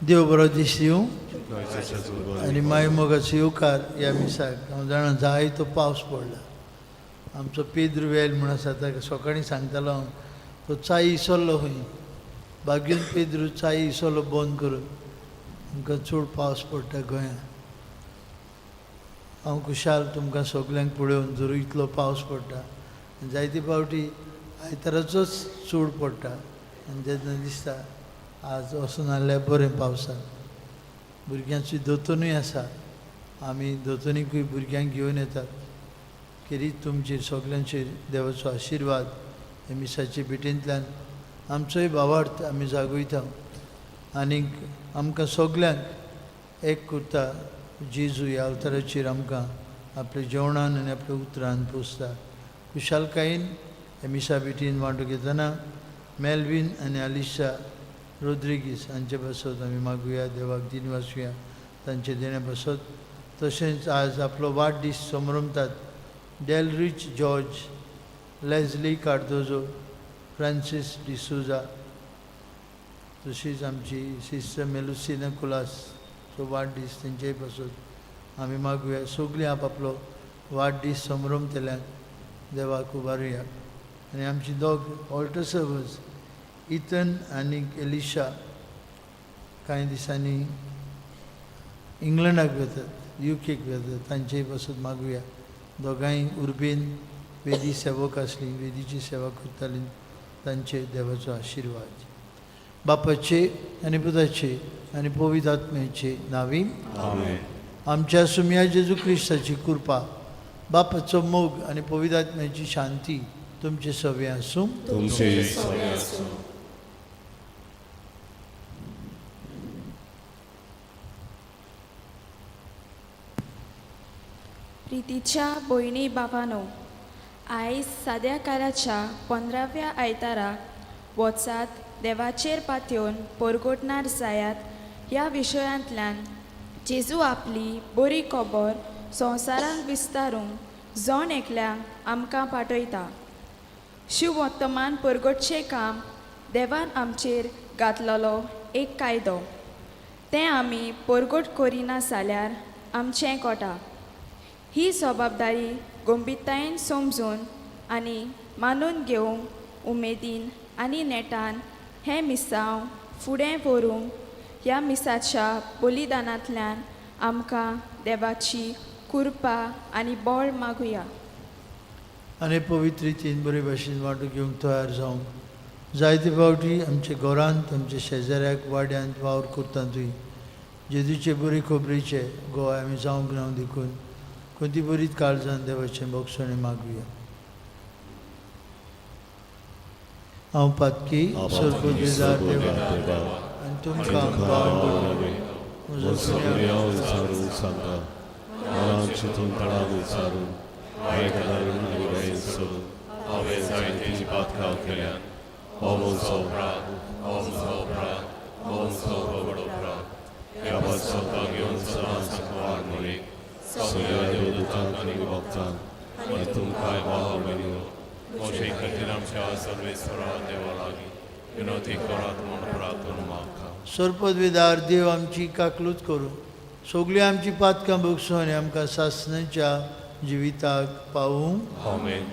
देव बरो दीस दिवं आनी मागीर मोगाचो येवकार ह्या मिसाक हांव जाणा जायतो पावस पडला. आमचो पेद्र वेल म्हूण आसा ताका सकाळीं सांगतालो हांव, तो चाई इसरलो खंय बागेन पेद्र चाई इसरलो बंद करून, आमकां चड पावस पडटा गोंयांत. हांव खुशाल तुमकां सगल्यांक पळोवन जर इतलो पावस पडटा, जायते फावटी आयताराचोच चड पडटा आनी तेन्ना दिसता आज वचून आसल्यार बरें पावसाक. भुरग्यांची दोतोनूय आसा, आमी दोतोनीकूय भुरग्यांक घेवन येतात. खेरीत तुमचेर सगल्यांचेर देवाचो आशिर्वाद हे मिसाचे भेटेंतल्यान आमचोय भावार्थ आमी जागयता आनीक आमकां सगल्यांक एक करता. जेजू ह्या अवताराचेर आमकां आपल्या जेवणान आनी आपल्या उतरान पोसता. खुशालकायेन हे मिसा भेटीन वांटो घेतना मेलवीन आनी आलिशा रोद्रिगीस हांचे बसत आमी मागुया, देवाक दिन वाचुया तांचे देणे बसत. तशेंच आज आपलो वाडदीस समरमतात डेलरिच जॉर्ज, लेझली कार्दोजो, फ्रांसीस डिसुजा, तशीच आमची सिस्टर मेलुसिना कुलास सो वाडदीस तेंचेय बसत आमी मागुया. सगळीं आपलो वाडदीस समरमतल्यांक देवाक उबारुया. आनी आमची दोग ऑल्टर सर्वर्स इथन आनी एलिशा कांय दिसांनी इंग्लंडाक वतात, UKक वतात, तांचेय बसत मागुया. दोगांय उर्बेन वेदी सेवक आसलीं, वेदीची सेवा करतालीं, तांचे देवाचो आशिर्वाद. बापाचे आनी पुताचे आनी पवित्र आत्म्याचे नांवी आमच्या सुम्या जेजू क्रिस्ताची कृपा, बापाचो मोग आनी पवित्र आत्म्याची शांती तुमचे सवे आसूं. प्रितीच्या भयणी बाबांनो, आयज साद्या काळाच्या 15व्या आयताराक वचात देवाचेर पातयेवन परगोटणार जायात ह्या विशयांतल्यान जेजू आपली बरी खबर संवसारांक विस्तारूंक जण एकल्यांक आमकां पाठयता. शुभ वर्तमान परगटचें काम देवान आमचेर घातलेलो एक कायदो, तें आमी परगट करिना जाल्यार आमचें कोटा. ही जबाबदारी गंभीरतायेन समजून आनी मानून घेवंक उमेदीन आनी नेटान हें मिसांव फुडें व्हरूंक ह्या मिसाच्या बलिदानांतल्यान आमकां देवाची कृपा आनी बळ मागुया. आनी पवित्र रितीन बरे भाशेन वांटो घेवंक तयार जावंक जायते फावटी आमच्या घरांत आमच्या शेजाऱ्याक वाड्यांत वावर करतातूय जेजूचे बरे खबरीचे गोंय आमी जावंक ना देखून खंयची बरीच काळजान देवाचें भोगसणे मागुया. हांव पातकी सर्वोदेदार देवा आनी तुमकां म्हजो सांगा मनांत चिंतून तळाक विचारून आयकलां आनी वेळेन सोडून हांवें जायतीं पातकां केल्यान हो म्हजो अपराध, हो म्हजो अपराध, हो म्हजो व्हड अपराध. ह्या पातकां घेवन सदांच वाड म्हणीक सगळ्या देवदूतांक आनी भक्तांक आनी तुमकां भाव भयणीओ म्हजे खातीर आमच्या सर्वेस्वरा देवा लागीं विनोती करात म्हूण प्रार्थना मागता. सर्वोदेदार देव आमची काकलूत करूं सगळीं आमची पातकां भोगसोन आमकां सासणाच्या जिविताक पावूंक. आमेन.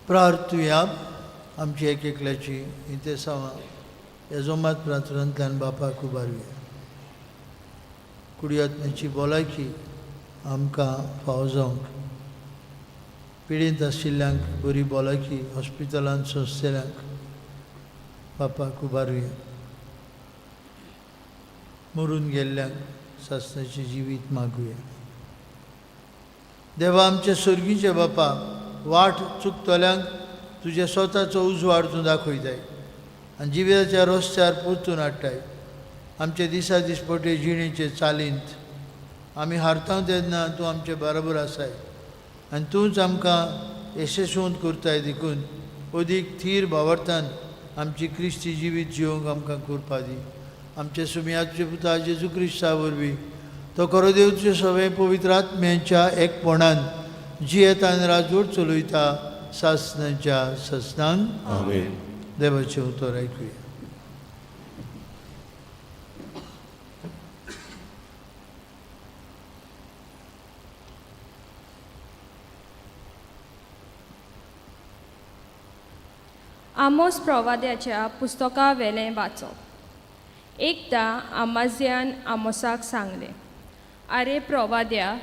प्रार्थुया आमची एक एकल्याची इथे सावा येजोमात प्रार्थनांतल्यान बापाक उबारुया. कुडियात्म्याची भलायकी आमकां फावो जावंक, पिडीत आशिल्ल्यांक बरी भलायकी हॉस्पिटलांत सोंसतल्यांक बापाक उबारुया. मरून गेल्ल्यांक सासणाची जिवीत मागुया. देवा आमचे स्वर्गीचे बापा, वाट चुकतल्यांक तुजे स्वताचो उजवाड तूं दाखयताय आनी जिविताच्या रस्त्यार परतून हाडटाय. आमचे दिसा दिसपटे जिणेचे चालींत आमी हारता तेन्ना तूं आमचे बरोबर आसाय आनी तूंच आमकां यशस्वंत करताय. देखून अदीक थीर भावार्थान आमची क्रिस्ती जिवीत जिवंक आमकां करपा दी. आमचे सुमयाचे पुता जेजू क्रिस्ता वरवीं तो खरो देव तुजे सगळे पवित्र आत्म्याच्या एकपणान जियेता आनी राजवट चलयता सासणाच्या ससनान. आमेन. देवाचें उतर आयकुया. आमोस प्रवाद्याच्या पुस्तका वेलें वाचप. एकदां आमाज्यान आमोसाक सांगलें, आरे प्रवाद्या,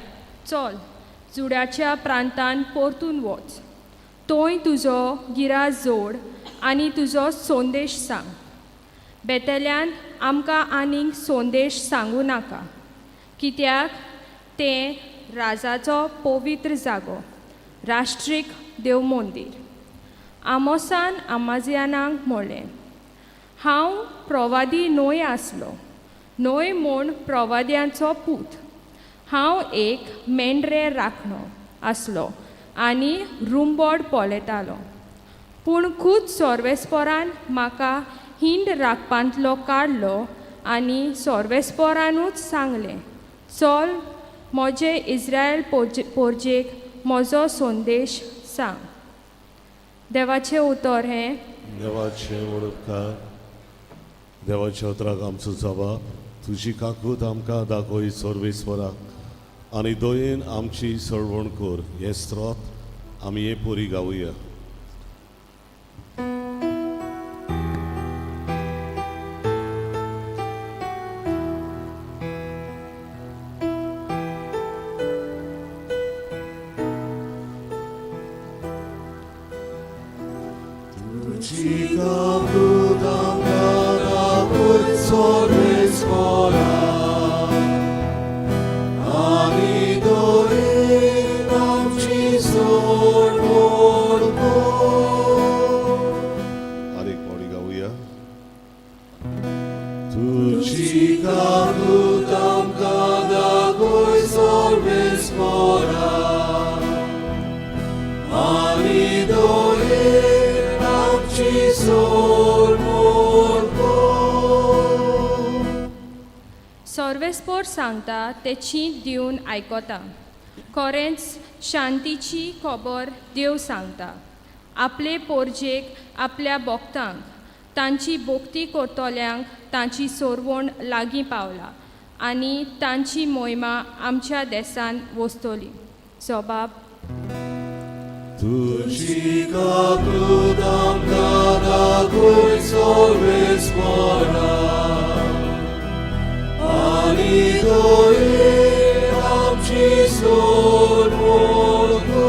चल जुड्याच्या प्रांतान परतून वच. थंय तुजो गिराज जोड आनी तुजो संदेश सांग. बेतेल्यान आमकां आनीक संदेश सांगू नाका, कित्याक तें राजाचो पवित्र जागो, राष्ट्रीक देव मंदीर. आमोसान आमाजियानाक म्हणलें, हांव प्रवादी नोय आसलो, नोय म्हूण प्रवाद्यांचो पूत. हांव एक मेंढरे राखणो आसलो आनी रुंबोड पोलेतालो. पूण खूद सोर्वेस्पोरान म्हाका हिंड राखपांतलो काडलो आनी सोर्वेस्पोरानूच सांगलें, चल म्हजे इस्रायल पोरजेक म्हजो संदेश सांग. देवाचें उतर हें देवाचे वळखकार, देवाच्या उतराक आमचो जबाब. तुजी काकूत आमकां दाखोय सोर्वेस्पराक आनी दोयेन आमची सळवण कर. हे स्त्रोत आमी हे पोरी गावुया. आनीक पोळी गावुया. तुजी काकूत आमकां दाखोय सोर्वेस्पराक आनी दोयेन आमची सोडवण कर. सोर्वेस्पोर सांगता ते चींत दिवन आयकोता. खरेंच शांतीची खबर देव सांगता. आपले पोरजेक आपल्या भोगतांक, तांची भोक्ती करतल्यांक तांची सोरवण लागीं पावला आनी तांची मोहिमा आमच्या देशांत वस्तोली. जबाब. तुजी काकूत आमकां दाखोय सोर्वेस्पराक आनी दोयेन आमची सोडवण कर.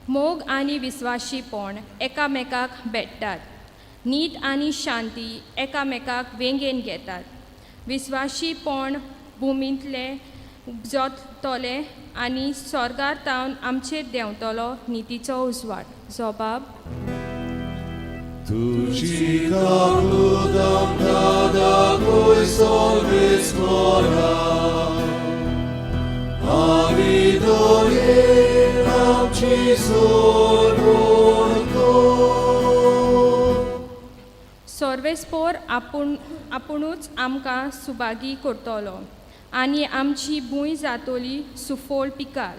मोग आनी विस्वाशीपण एकामेकाक भेटतात. नीत आनी शांती एकामेकाक वेंगेन घेतात. विस्वाशीपण भुमींतले जोततले आनी स्वर्गार तावन आमचेर देंवतलो नितीचो उजवाड. जबाब. तुजी काकूत आमकां दाखोय सोर्वेस्पराक आनी दोयेन आमची सोडवण कर. सोर्वेस्पोर आपुणूच आमकां सुभागी करतलो आनी आमची भूंय जातोली सुफोळ पिकाल.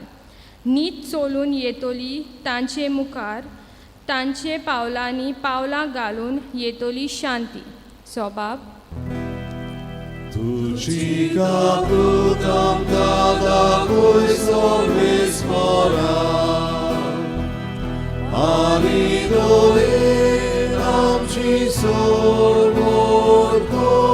नीत चलून येतोली तांचे मुखार, तांचे पावलांनी पावलां घालून येतोली शांती. जबाब. तुजी काकूत आमकां दाखोय सोर्वेस्पराक आनी दोयेन आमची सोडवण कर.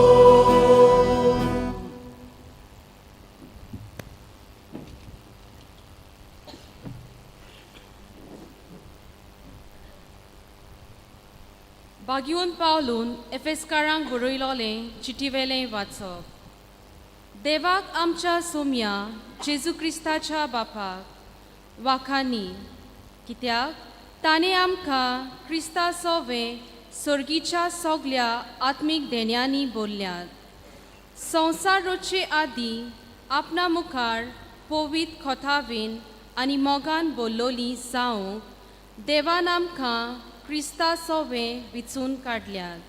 बागीवन पावलून एफेसकारांक बरयलोलें चिटीवेलें वाचप. देवाक आमच्या सोम्या जेजू क्रिस्ताच्या बापाक वाखानी, कित्याक ताणें आमकां क्रिस्ता सोवें सर्गीच्या सगल्या आत्मीक देण्यांनी भरल्यात. संवसार रचे आदीं आपणा मुखार पवित खोथावेन आनी मोगान बोल्लोलीं जावंक देवान आमकां क्रिस्ता सोवें विचून काडल्यात.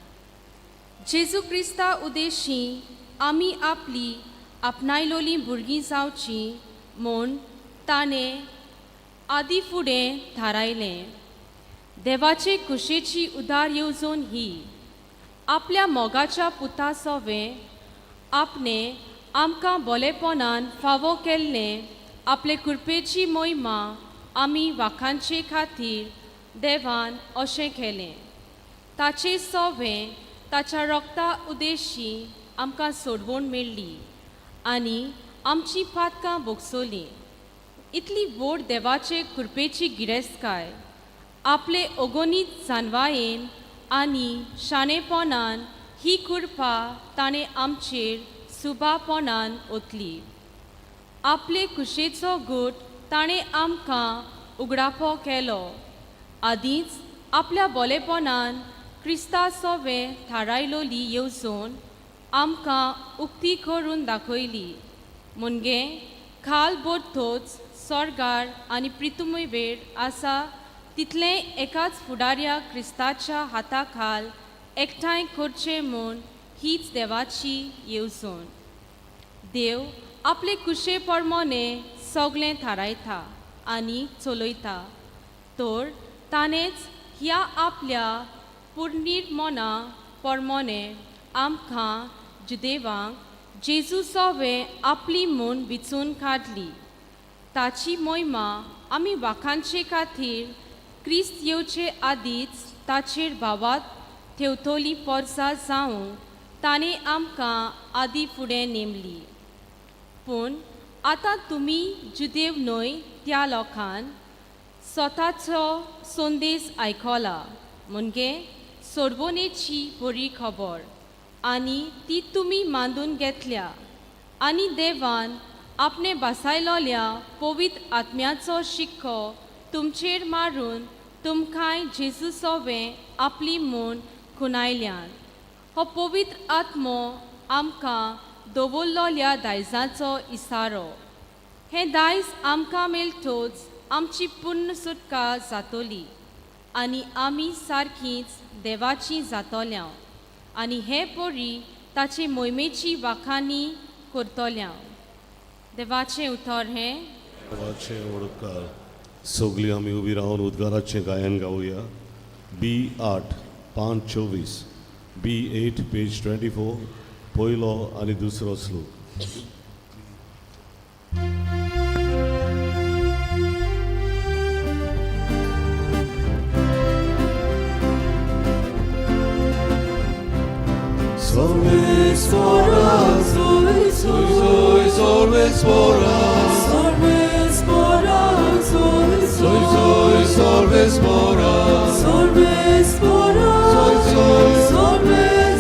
जेजू क्रिस्ता उद्देशीं आमी आपली आपणायलोलीं भुरगीं जावचीं म्हूण ताणें आदी फुडें थारायलें. देवाचे कुशेची उदार येवजण ही आपल्या मोगाच्या पुता सोवें आपणें आमकां बोलेपणान फावो केल्लें आपले कृपेची मोहिमा आमी वाखांचे खातीर देवान अशें केलें. ताचे सोवें ताच्या रक्ता उद्देशीं आमकां सोडवण मेळ्ळी आनी आमची पातकां बोगसोलीं. इतली व्हड देवाचे कृपेची गिरेस्तकाय आपले अगोनीत जानवायेन आनी शाणेपणान ही कृपा ताणें आमचेर सुबापणान ओतली. आपले कुशेचो गूट ताणें आमकां उगडापो केलो. आदींच आपल्या बोलेपणान क्रिस्ता सोवे थारायलोली येवजून आमकां उक्ती करून दाखयली. मुनगे खाल बोर्थोच स्वर्गार आनी पृथ्वी वेळ आसा तितले एकाच फुडाऱ्या क्रिस्ताच्या हाता खाल एकठांय करचे म्हूण हीच देवाची येवजण. देव आपले कुशे प्रमाणे सगळें थारायता आनी चलयता. तर ताणेंच ह्या आपल्या पुर्निर्मना प्रमाणे आमकां जुदेवांक जेजू सोवे आपली म्हूण विचून काडली. ताची मोहिमा आमी वाखाणचे खातीर क्रिस्त येवचे आदींच ताचेर भावात ठेवतली पोरसां जावंक ताणें आमकां आदीं फुडें नेमली. पूण आतां तुमी जुदेव न्हय त्या लोकांन स्वताचो संदेश आयकला, म्हणजे सोडवणेची बरी खबर, आनी ती तुमी मांडून घेतल्या. आनी देवान आपणे बसयलोल्या पवित्र आत्म्याचो शिक्को तुमचेर मारून तुमकांय जेजू सोवे आपली म्हूण खुणायल्यान. हो पवित्र आत्मो आमकां दवरलोल्या दायजाचो इसारो. हें दायज आमकां मेळटोच आमची पूर्ण सुटका जातली आनी आमी सारकींच देवाची जातोल्या आनी हे परी ताचे मोहिमेची वाखाणी करतल्या. देवाचें उतर हें. देवाचे ओडकार. सगळीं आमी उबी रावन उद्गाराचें गायन गावया. B8 5:24, B8 पेज 24, पयलो आनी दुसरो श्लोक. Solves for us, solves for us, solves for us, solves for us, solves for us, solves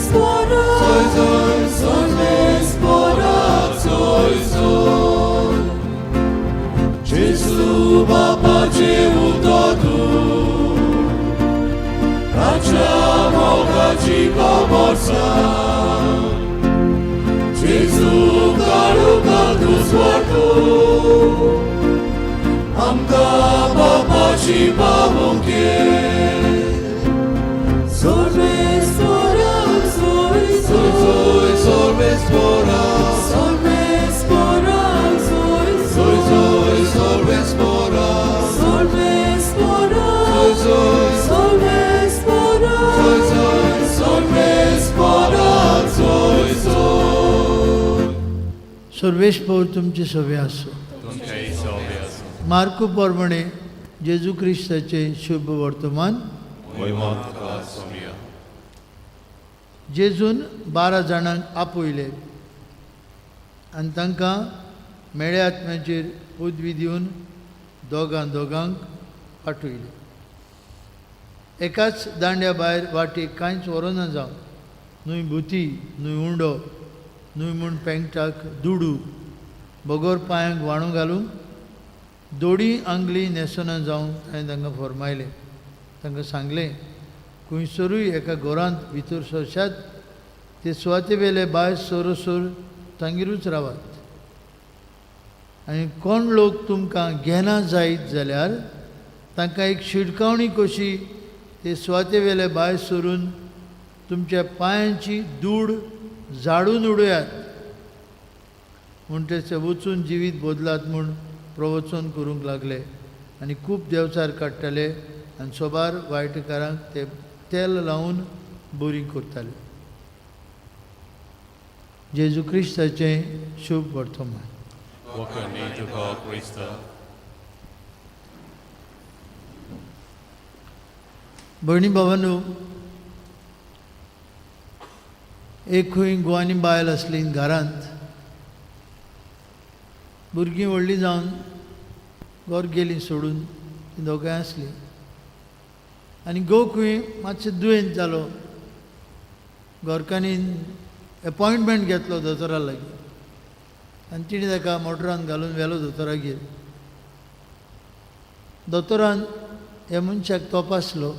for us, solves for us, Gesù Bapace utotu, facciamo caci comorsa. Gesù caruca tu sguardo, amca Bapaci pavonche. Solves for us, solves for us, solves for us, solves for us, solves for us, solves for us, solves for us, Sarvesh पौर तुमचे सवे आसो. मार्कू प्रमाणे जेजू क्रिस्ताचे शुभ वर्तमान. जेजून 12 जाणांक आपयले आनी तांकां मेळे आत्म्याचेर पदवी दिवन दोगांक पाठयले. एकाच दांड्या भायर वाटेक कांयच व्हरोना जावन न्हय भुती, न्हय उंडो, न्हय म्हूण पेंगटाक दुडू, बगोर पांयांक वाणू घालूंक दोडी आंगली न्हेसोना जावन ताणें तांकां फरमायलें. तांकां सांगलें, खंयसरूय एका घरांत भितर सरशात ते सुवाते वेले भायर सोरोसोर तांगेरूच रावात. आनी कोण लोक तुमकां घेना जायत जाल्यार तांकां एक शिडकावणी कशी ते सुवाते वेले भायर सरून तुमच्या पांयांची धूड झाडून उडयात. म्हूण ते वचून जिवीत बदलात म्हूण प्रवचन करूंक लागले आनी खूब देवचार काडटाले आनी सोबार वायटकारांक ते तेल लावन बरी करताले. जेजू क्रिस्ताचें शुभ वर्तमान. भयणी भावांनो, एक खंय गोवानी बायल आसली घरांत. भुरगीं व्हडलीं जावन घर गेलीं सोडून, तीं दोगांय आसलीं. आनी घोव खंय मातशें दुयेंत जालो. घरकान्नीन एपॉयंटमेंट घेतलो दोतोरा लागीं आनी तिणें ताका मोटरान घालून व्हेलो दोतोरागेर. दोतोरान ह्या मनशाक तपासलो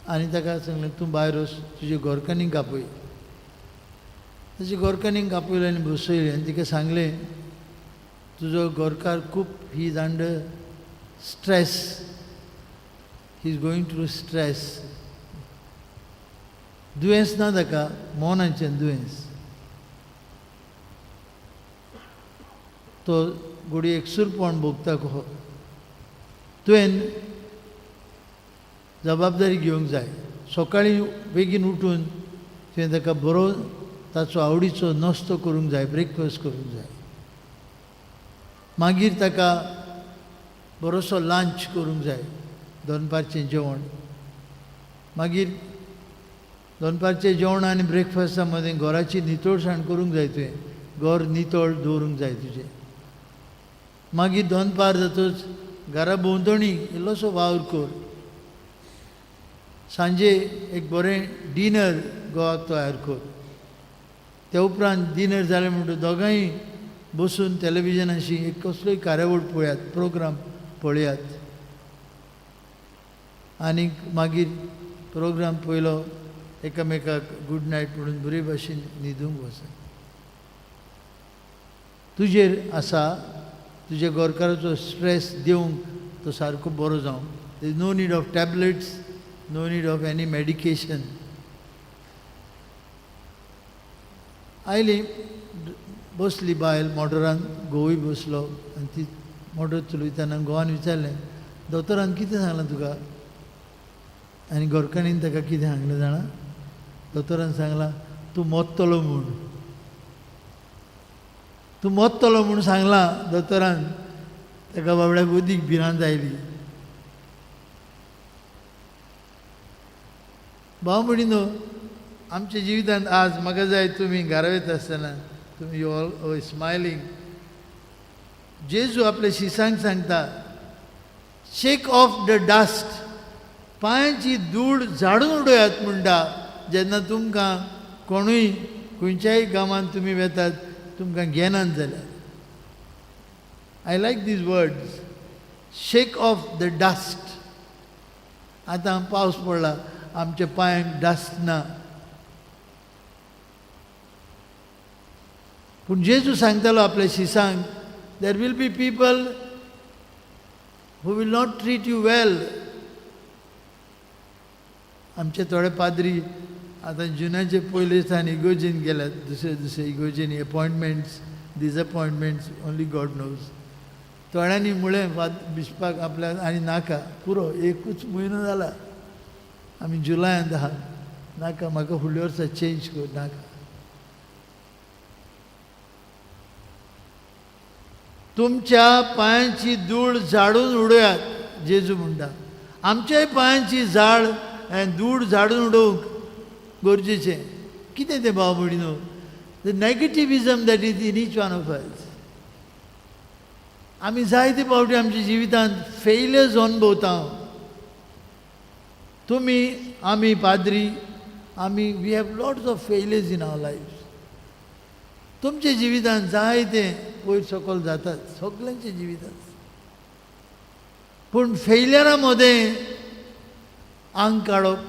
आनी ताका सांगलें तूं भायर वच तुजे गोरकांनीक आपय. ताचे गोरकांनीक आपयलें आनी बसयलें आनी तिका सांगलें तुजो गोरकार खूब he is under stress, he is going through stress. दुयेंस ना ताका, मोनाचें दुयेंस. तो घोडी एकसूरपण भोगता कहो. तुवें जबाबदारी घेवंक जाय. सकाळीं बेगीन उठून तुवें ताका बरो ताचो आवडीचो नास्तो करूंक जाय, ब्रेकफास्ट करूंक जाय. मागीर ताका बरोसो लंच करूंक जाय, दनपारचें जेवण. मागीर दनपारचें जेवण आनी ब्रेकफास्टा मदें घराची नितळसाण करूंक जाय. तुवें घर नितळ दवरूंक जाय तुजें. मागीर दनपार जातूच घरा भोंवतणी इल्लोसो वावर कर. सांजे एक बरें डिनर घोवाक तयार कर. ते उपरांत डिनर जालें म्हणटूच दोगांय बसून टॅलिव्हिजनाची एक कसलोय कार्यावळ पळयात, प्रोग्राम पळयात. आनीक मागीर प्रोग्राम पयलो एकामेकाक गूड नायट म्हणून बरे भाशेन न्हिदूंक वचत. तुजेर आसा तुज्या गोरकाराचो स्ट्रेस दिवंक तो सारको बरो जावंक. There is no need of tablets, no need of any medication. आयली बसली बायल मोटरान, घोवूय बसलो आनी ती मोटर चलयतना घोवान विचारलें दोतोरान कितें सांगलां तुका? आनी गोरकाणीन ताका कितें सांगलें जाणा? दोतोरान सांगलां तूं मोत्तलो म्हूण. तूं मोत्तलो म्हूण सांगलां दोतोरान. ताका बाबड्याक अदीक भिरांत आयली. भाव म्हणिनो आमच्या जिवितांत आज म्हाका जाय तुमी घरा वयता आसतना तुमी यू ऑल स्मायलींग. जेजू आपल्या शिसांक सांगता शेक ऑफ द डस्ट. पांयांची धूळ झाडून उडयात म्हणटा. जेन्ना तुमकां कोणूय खंयच्याय गांवांत तुमी वेतात तुमकां घेनात जाल्यार. I like these words, shake off the dust. आतां पावस पडला, आमच्या पांयांक डस्ट ना. पूण जेजू सांगतालो आपल्या शिसांक there will be people who will not treat you well. आमचे थोडे पाद्री आतां जुनाचे पयले दिसान इगोजेन गेल्यात. दुसरे दुसरे इगोजेनी अपॉयंटमेंट्स, डिसअपॉयंटमेंट्स ओन्ली गॉड नोज. थोड्यांनी म्हळें बिस्पाक आपल्या आनी नाका, पुरो एकूच म्हयनो जाला, आमी जुलायांत आहा, नाका म्हाका फुडल्या वर्सा चेंज कर, नाका. तुमच्या पांयांची धूळ झाडून उडयात जेजू म्हणटा. आमच्याय पांयांची धूळ झाडून उडोवंक गरजेचें. कितें तें भाव भयणीनो? The negativism that is in each one of us. आमी जायते फावटी आमच्या जिवितांत फेल्युअर्स अनुभवता. तुमी, आमी पाद्री, आमी we have lots of failures in our life. तुमच्या जिवितांत जायते वयर सकयल जातात, सगळ्यांच्या जिवितांत. पूण फेल्युअरा मदें आंग काडप,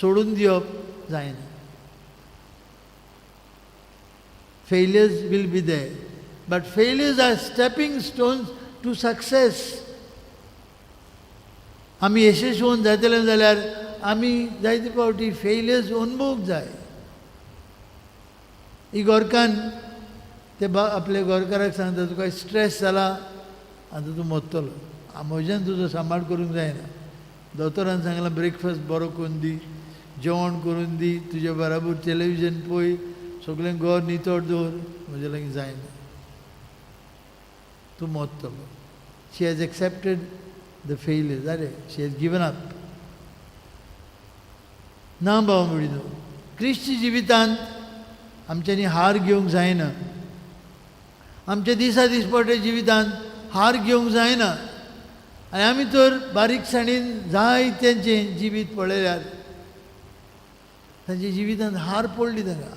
सोडून दिवप जायना. Failures will be there, but failures are stepping stones to success. आमी यशस्वी जातले जाल्यार आमी जायते फावटी फेल्युअर्स अनुभवूंक जाय. ही गोरकान ते आपल्या गोरकाराक सांगता तुका स्ट्रेस जाला, आतां तूं मरतलो, म्हज्यान तुजो सांबाळ करूंक जायना. दोतोरान सांगलां ब्रेकफास्ट बरो करून दी, जेवण करून दी, तुज्या बराबर टॅलिव्हिजन पळय, सगळें घर नितळ दवर, म्हजे लागीं जायना, तूं मरतलो. शी हॅज एक्सेप्टेड द फेल्युअर. जालें, शी हॅज गिवन अप. ना भाव म्हणिनो, क्रिस्ती जिवितांत आमच्यांनी हार घेवंक जायना. आमच्या दिसा दिसपट्या जिवितांत हार घेवंक जायना. आनी आमी तर बारीकसाणीन जायत्यांचें जिवीत पळयल्यार तांच्या जिवितांत हार पडली तांकां,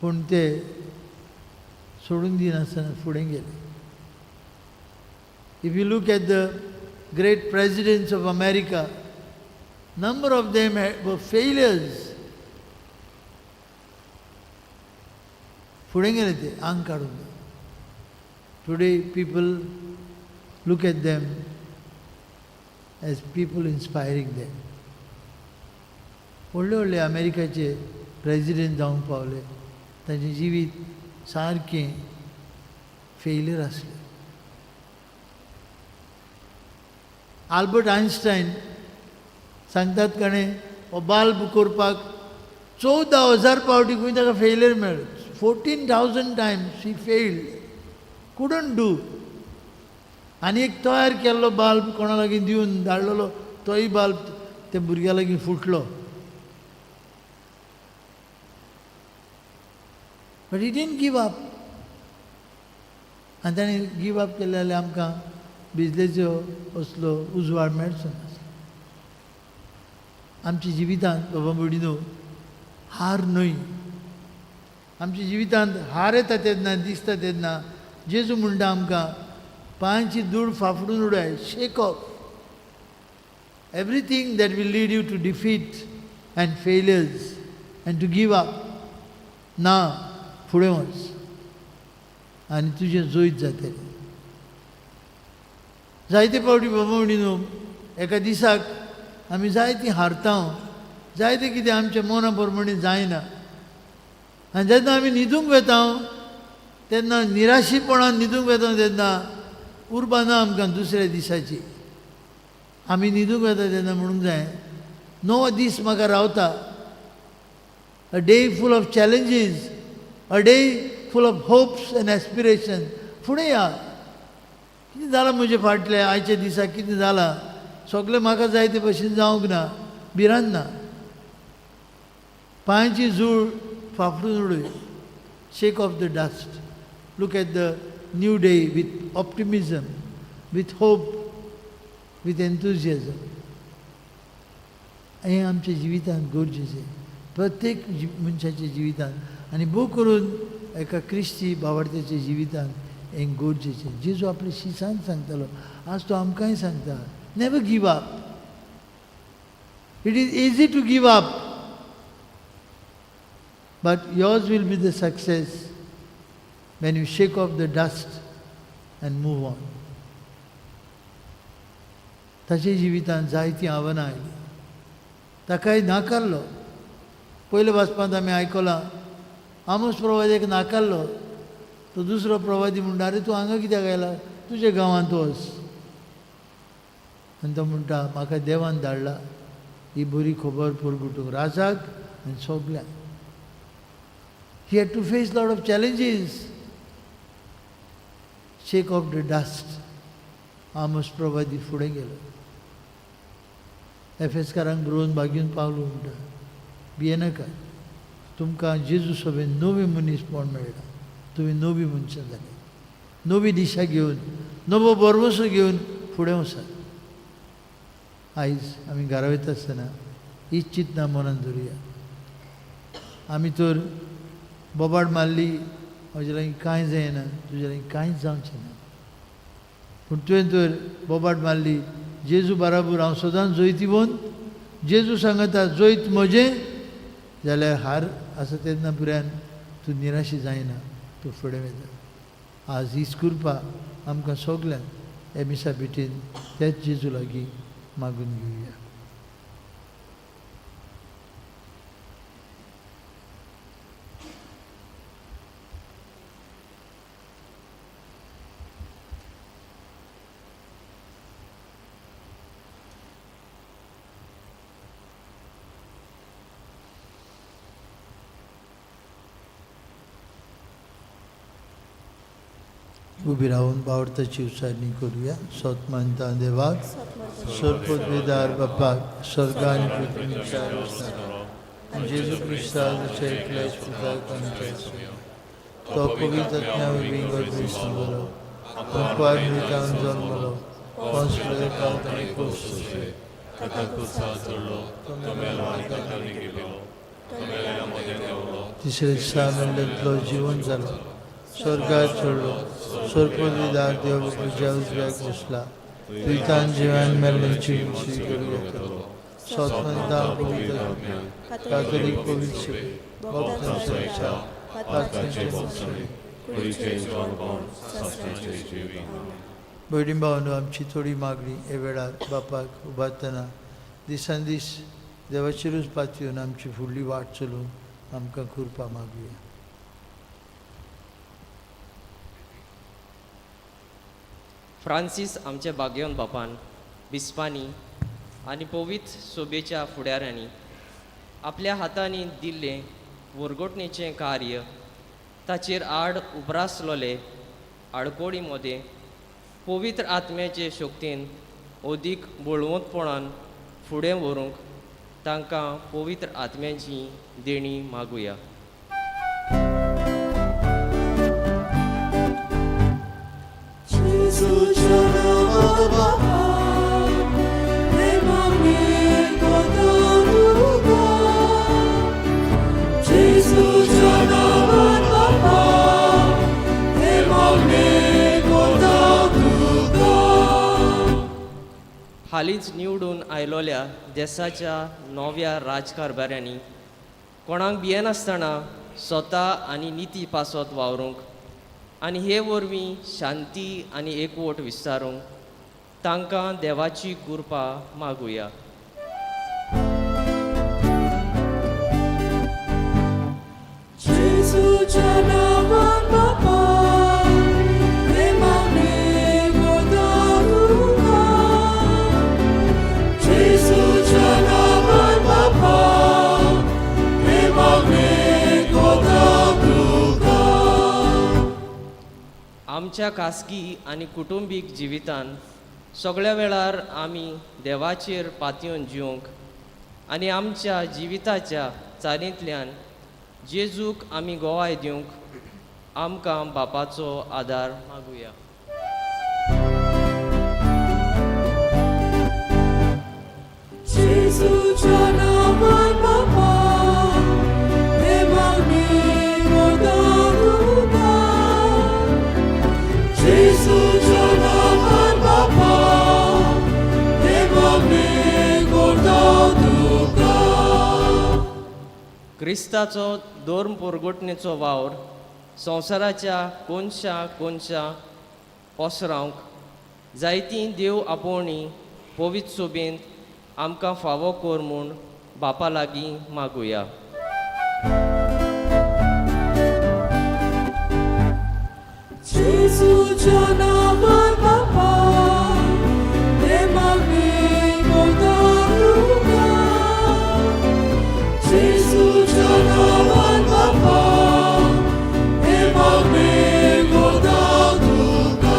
पूण ते सोडून दिनासतना फुडें गेले. If you look at the great presidents of America, number of them were failures. पुढे गेले ते अंग काढून. Today people look at them as people inspiring them. व्हडले व्हडले अमेरिकाचे प्रेसिडेंट जावंक पावले, तांचें जिवीत सारकें फेल्युअर आसलें. आल्बर्ट आयन्स्टायन सांगतात कणें हो बाल्ब करपाक 14,000 फावटी खंय ताका फेल्युअर मेळ्ळें. 14,000 times he failed, couldn't do. आनी एक तयार केल्लो बाल्ब कोणा लागीं दिवन धाडलेलो तोय बाल्ब त्या भुरग्या लागीं फुटलो. But he didn't give up. आनी ताणें गिव अप केलें जाल्यार आमकां बिजलेचो असलो उजवाड मेळचो ना. आमच्या जिवितांत बाबा भयणीनो हार न्हय. आमच्या जिवितांत हार येता तेन्ना दिसता तेन्ना जेजू म्हणटा आमकां पांयांची धूळ फाफडून उडय. Shake off everything that will lead you to defeat and failures and to give up. ना, फुडें वच आनी तुजें जोयत जातलें. जायते फावटी बाबा भयणीनो एका दिसाक आमी जायतीं हारता, जायतें कितें आमच्या मना प्रमाणें जायना. आनी जेन्ना आमी न्हिदूंक वेता तेन्ना निराशीपणान न्हिदूंक वेता तेन्ना उर्बा ना आमकां दुसऱ्या दिसाची. आमी न्हिदूंक वेता तेन्ना म्हणूंक जाय नवो दीस म्हाका रावता. A day full of challenges, a day full of hopes and aspiration. फुडें या. कितें जालां म्हजे फाटल्या आयच्या दिसाक कितें जालां सगळें म्हाका जाय ते भशेन जावंक ना. भिरांत ना. पांयांची झूळ फाफडून उडय. Shake off the dust. Look at the new day with optimism, with hope, with enthusiasm. हें आमच्या जिवितांत गरजेचें. प्रत्येक मनशाच्या जिवितांत आनी भोव करून एका क्रिस्ती भावार्थ्याच्या जिवितांत हें गरजेचें. जेजू आपल्या शिसांक सांगतालो, आज तो आमकांय सांगता, never give up. It is easy to give up, but yours will be the success when you shake off the dust and move on. ताचे जिवितांत जायतीं आव्हानां आयलीं. ताकाय नाकारलो. पयल्या वाचपांत आमी आयकलां आमोस प्रवादीक नाकारलो. तो दुसरो प्रवादी म्हणटा, आरे तूं हांगा कित्याक आयला, तुज्या गांवांत वच. आनी तो म्हणटा, म्हाका देवान धाडला ही बरी खबर परगुटूंक राजाक आनी सगल्यांक. He had to face a lot of challenges. Shake off the dust. आमोस प्रवादी फुडें गेलो. एफेसकारांक बरोवन बागेवन पावलो म्हणटा, भियेनाका. तुमकां जेजू सोबेन नवे मनीसपण मेळ्ळां. तुमी नवी मनशां जाली. नवी दिशा घेवन, नवो बरवसो घेवन फुडें वचात. आयज आमी घरा वयता आसतना हीच चिंतना मनान धरुया. आमी तर बोबाड मारली, म्हजे लागीं कांय जायना, तुजे लागीं कांयच जावचें ना. पूण तुवें तर बोबाड मारली, जेजू बराबर हांव सदांच जैतिवंत. जेजू सांगता जैत म्हजें, जाल्यार हार आसा तेन्ना पुरान तूं निराशी जायना, तूं फुडें वयता. आज हीच कृपा आमकां सगल्यांक हे मिसा भेटेन तेच जेजू लागीं मागून घेवया. उभी राहून बावडताची उसारणी करूया. सतमानता देवाक, सर्वोद्वेदार बापाक, स्वर्ग आणि पृथ्वीच्या आणि जेजू क्रिस्ताचे एकल्याच पिताक तो पवित्र आत्म्यावर सांगलो, पंपार मृतान जन्मलो, पंचप्रेतांत आणि कोसले, तिसरे दिसा मेल्ल्यांतलो जीवन जालो, स्वर्गात चडलो सोरपोलीदार देव तुज्या उजव्याक बसला तुयतान जिवान मेल्यांची विनशी करूं येतलो स्वतंत्रता पवित्र कातोलीक पवित्र भक्तांचो इच्छा पात्रांचे मोक्षणे कुडीचे जोडपण सस्त्याचे जिवी भयणी भावांनो आमची थोडी मागणी हे वेळार बापाक उबारतना दिसान दीस देवाचेरूच पातयेवन आमची फुडली वाट चलून आमकां कृपा मागुया. फ्रांसीस आमचे भाग्यवन बापान बिस्पांनी आनी पवित्र सोबेच्या फुडाऱ्यांनी आपल्या हातांनी दिल्लें वरगोटणेचें कार्य ताचेर आड उबरासलोले आडकोडी मदें पवित्र आत्म्याचे शक्तीन अदीक बळवंतपणान फुडें व्हरूंक तांकां पवित्र आत्म्याची देणी मागुया. जेजूच्या नांवान बापा हे मागणे कोता तुका जेजूच्या नांवान बापा हे मागणे कोता तुका. हालींच निवडून आयलोल्या देशाच्या नव्या राजकारभाऱ्यांनी कोणाक भियेनासतना स्वता आनी निती पासत वावरूंक आनी हे वरवीं शांती आनी एकवट विस्तारूंक तांकां देवाची कृपा मागुया. जेजूच्या नांवान बापा हे मागणे कोता तुका जेजूच्या नांवान बापा हे मागणे कोता तुका. आमच्या खासगी आनी कुटुंबीक जिवितान सगळ्या वेळार आमी देवाचेर पातयेवन जिवंक आनी आमच्या जिविताच्या चालींतल्यान जेजूक आमी गोवाय दिवंक आमकां बापाचो आदार मागुया. जेजूच्या नांवान बापा हे मागणे कोता तुका जेजूच्या नांवान बापा हे मागणे कोता तुका. क्रिस्ताचो धर्म परगोटणेचो वावर संवसाराच्या कोनशा पसरावंक जायतीं देव आपोवणी पवित्र सोबेंत आमकां फावो कर म्हूण बापा लागीं मागुया. जेजूच्या नांवान बापा हे मागणे कोता तुका जेजूच्या नांवान बापा हे मागणे कोता तुका.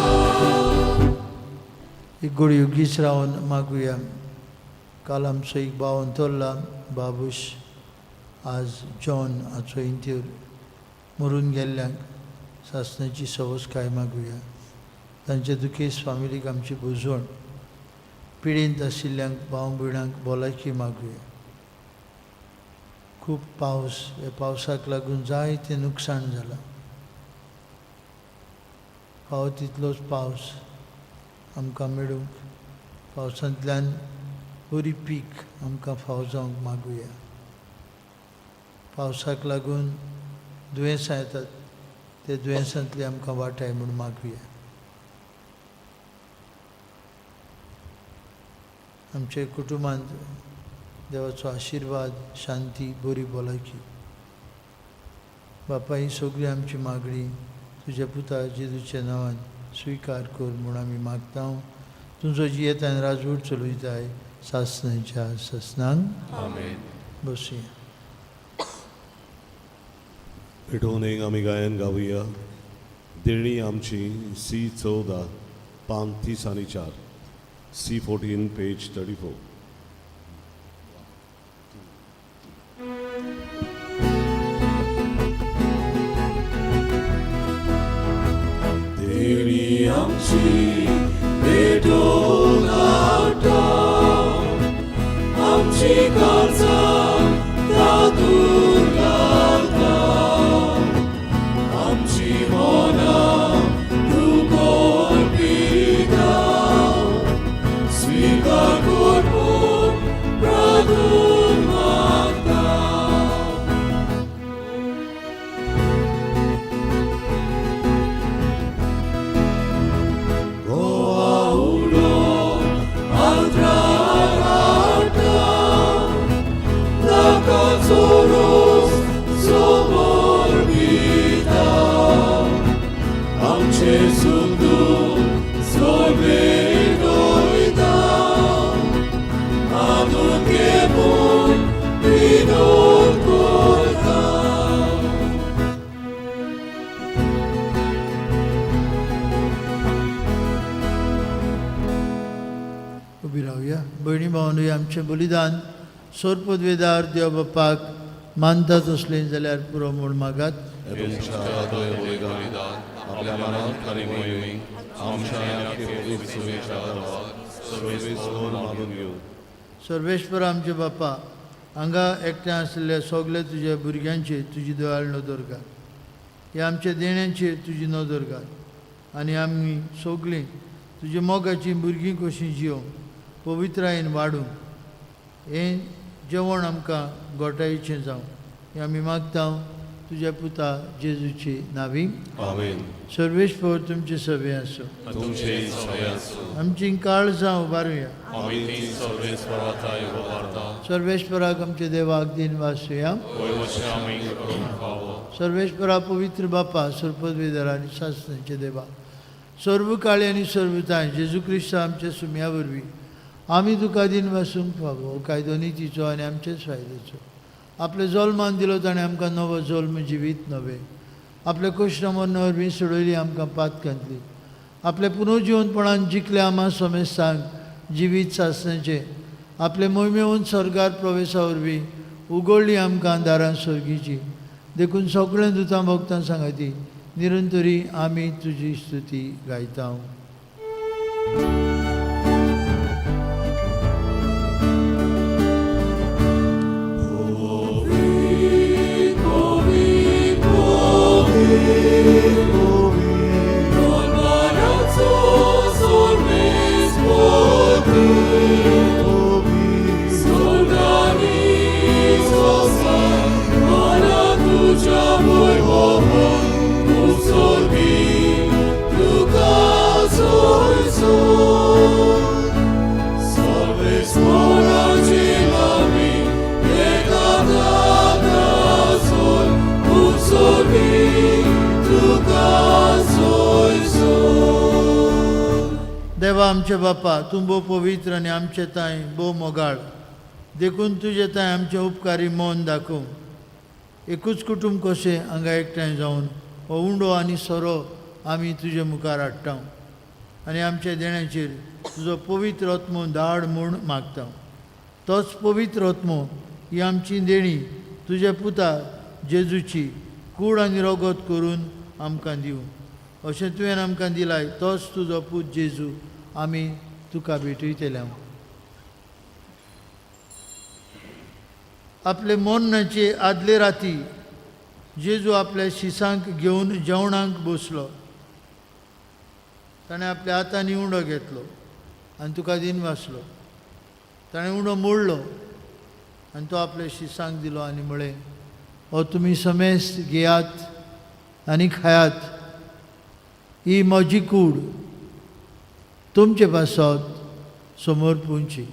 एक घडयो गीच रावन मागुया. काल आमचो एक भाव अंतरला बाबूश आज जॉन हाचो इंत्यूर मरून गेल्ल्यांक सासणाची सवस्काय मागुया. तांचे दुखेस फामिलीक आमची बुजवण पिडींत आशिल्ल्यांक भाव भयणांक भलायकी मागुया. खूब पावस हे पावसाक लागून जायतें नुकसाण जालां. फावो तितलोच पावस आमकां मेळूंक पावसांतल्यान बरी पीक आमकां फावो जावंक मागुया. पावसाक लागून दुयेंसां येतात ते दुयेंसांतली आमकां वाटाय म्हूण मागुया. आमचे कुटुंबांत देवाचो आशिर्वाद शांती बरी भलायकी बापा ही सगळी आमची मागणी तुज्या पुता जेजूच्या नांवान स्विकार कर म्हूण आमी मागता. तुजो जियेतान राजवट चलयताय सासणाच्या ससनांक बसुया. पेटोवनेक आमी गायन गावुया. देणी आमची C14 पान 30 आनी 4 C14 पेज 34. देणी आमची भेटून हाडटा आमची काळजां तातूंत घालता आमची मन भयणी भावांनी आमचें बलिदान सोर पदवेदार देव बापाक मानतात असलें जाल्यार पुरो म्हूण मागात. तुमच्या दोय बलिदान आपल्या मनांत आनी मोहिमेक आमच्या आख्खे पवित्र सुवेच्या गांवांत सर्वेस्वर मागून घेवं. सर्वेश्वर आमचे बापा, हांगा एकठांय आशिल्ल्या सगल्या तुज्या भुरग्यांचेर तुजी दयाळ नदर घाल. ह्या आमच्या देण्यांचेर तुजी नदर घाल आनी आमी सगळीं तुज्या मोगाची भुरगीं कशीं जियोंक पवित्रायेन वाडूंक हें जेवण आमकां घोटायेचें जावं हें आमी मागता तुज्या पुता जेजूची नांवी. आमेन. सर्वेश्वर तुमचे सभे आसूं. तुमचे सवय आसूं. आमची काळजां उबारुया. आमी ती सर्वेस्पराताय उबारता. सर्वेश्वराक आमच्या देवाक दिन वासुया. वयवशें आमी करूंक फावो. सर्वेश्वरा पवित्र बापा सर्पदवेदार आनी शास्त्रांचे देवा सर्व काळी आनी सर्वताय जेजू क्रिस्त आमच्या सुम्या वरवीं आमी तुका दिन वासूंक फावो कायदो नितीचो आनी आमचेच फायद्याचो. आपल्या जल्मान दिलो ताणें आमकां नवो जल्म जिवीत नवे. आपल्या कश्ट वरवीं सोडयली आमकां पातकांतली. आपल्या पुनर्जिवनपणान जिखल्या आमा समेस्तांक जिवीत सासण्याचे. आपले मोहिमेहून सर्गार प्रवेशा वरवीं उगडली आमकां दारां सर्गीची. देखून सगळ्या दुतां भक्तां सांगाती निरंतरी आमी तुजी स्तुती गायता. देवा आमचे बापा तूं भोव पवित्र आनी आमचे तांय भोव मोगाळ. देखून तुजे तांय आमचे उपकारी मौन दाखोव. एकूच कुटुंब कशें हांगा एकठांय जावन हो उंडो आनी सोरो आमी तुजे मुखार हाडटा आनी आमच्या देण्याचेर तुजो पवित्र आत्मो धाड म्हूण मागता. तोच पवित्र आत्मो ही आमची देणी तुज्या पुता जेजूची कूड आनी रगत करून आमकां दिवं. अशें तुवें आमकां दिलाय तोच तुजो पूत जेजू आमी तुका भेटयतले. आपले मोन्नाचे आदले राती जेजू आपल्या शिसांक घेवन जेवणाक बसलो. ताणें आपल्या हातांनी उंडो घेतलो आनी तुका दिन वासलो. ताणें उंडो मोडलो आनी तो आपल्या शिसांक दिलो आनी म्हळें हो तुमी समेस्त घेयात आनी खायात. ही म्हजी कूड तुमचे पासत समोर पोंची.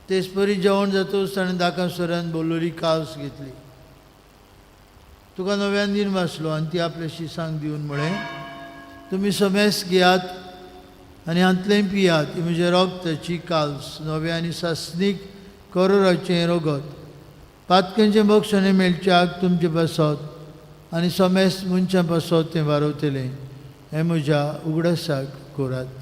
तेच परी जेवण जातोच ताणें दाकासोऱ्यान बोलोरी कास घेतली. तुका नव्यान दिन वाचलो आनी ती आपल्या शिसांक दिवन म्हळें तुमी समेस्त घेयात आनी हांतलें पियात. ही म्हजे रगताची काल्स नवे आनी सासनीक करोराचें रगत. पातकांचें बक्षणें मेळच्याक तुमचे पासत आनी समेस्त मनशां पासत तें वारवतलें. हें म्हज्या उगडासाक करात.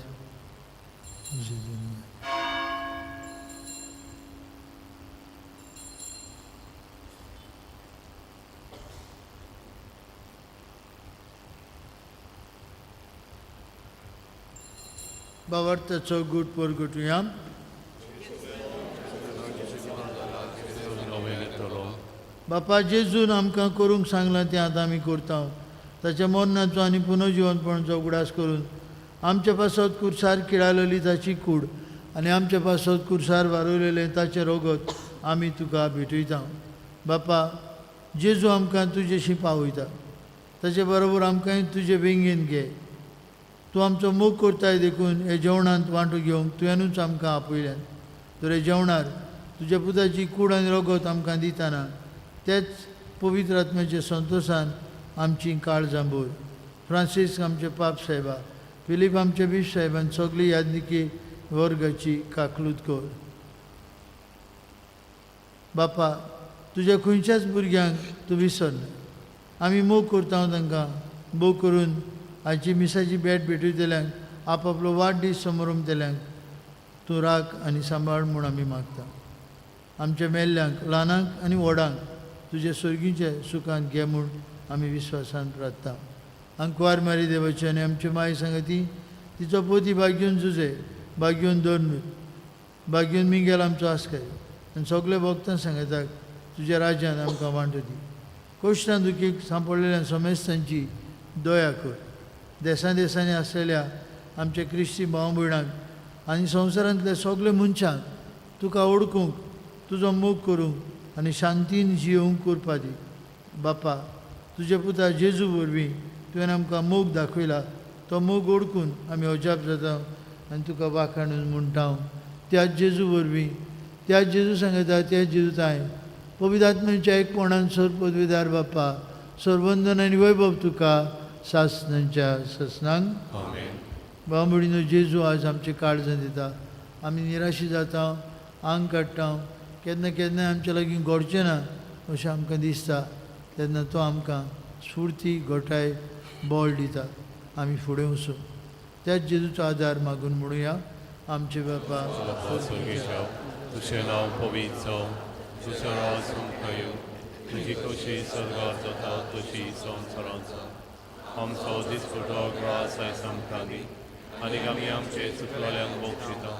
भावार्थाचो गूट परगटुया. बापा जेजून आमकां करूंक सांगलां तें आतां आमी करता. ताच्या मरणाचो आनी पुनर्जिवनपणाचो उगडास करून आमच्या पासत कुर्सार किळालेली ताची कूड आनी आमच्या पासत कुर्सार वारवलेलें ताचें रगत आमी तुका भेटयता. बापा जेजू आमकां तुजेशी पावयता. ताचे बरोबर आमकांय तुजे वेंगेन घे. तूं आमचो मोग करताय देखून हे जेवणांत वांटो घेवंक तुवेंनूच आमकां आपयल्यान. तर हे जेवणार तुज्या पुताची कूड आनी रगत आमकां दितना तेच पवित्र आत्म्याच्या संतोशान आमची काळजां भर. फ्रांसीस आमचे पाप साहेबा फिलीप आमचे बीश साहेबान सगळी यादनिकी वर्गाची काकलूत कर. बापा, तुज्या खंयच्याच भुरग्यांक तूं विसरना. आमी मोग करता तांकां मोग करून आयची मिसाची भेट भेटयतल्यांक आपआपलो वाडदीस समारंभ तेल्यांक तूं राख आनी सांबाळ म्हूण आमी मागता. आमच्या मेल्ल्यांक ल्हानांक आनी व्हडांक तुजे सर्गीचे सुखांत घे म्हूण आमी विश्वासान प्रार्थता. अंकवार मारी देवाची आनी आमचे माय सांगती तिचो पोती भाग्योन झुजे भाग्योन धर्म भाग्योन मिंगेल आमचो आस्काय आनी सगळे भक्तां सांगतात तुज्या राज्यान आमकां वांटो दी. कश्टां दुखीक सांपडलेल्या समेस्तांची दया कर. देशां देशांनी आसलेल्या आमच्या क्रिस्ती भाव भयणांक आनी संवसारांतल्या सगळे मनशांक तुका ओळखूंक तुजो मोग करूंक आनी शांतीन जियोंक करपा दी. बापा, तुजे पुता जेजू वरवीं तुवें आमकां मोग दाखयला. तो मोग ओळखून आमी अजाप जाता आनी तुका वाखाणून म्हणटा त्याच जेजू वरवीं त्याच जेजू सांगता त्याच जेजू ताय पवित्र आत्म्याच्या एकपणान सर पदवीदार बापा सर्वंदन आनी वैभव तुका सासनांच्या ससनांक. भाव भयणीनो, जेजू आज आमचे काळजां दिता. आमी निराशी जाता, आंग काडटा, केन्ना केन्ना आमच्या लागीं घडचें ना अशें आमकां दिसता. तेन्ना तो आमकां स्फूर्ती घोटाय बळ दिता. आमी फुडें वचूं त्याच जेजूचो आदार मागून म्हणुया. आमचे बापा स्वर्गीय तुझें नांव पवित्र जावं, तुजो राज आमकां येवं, तुजी कशी स्वर्गांत जाता तशी संवसारांत जावं. आमचो दिसपटो ग्रास आयज आमकां दी आनी आमी आमचे चुकलोल्यांक बक्षिता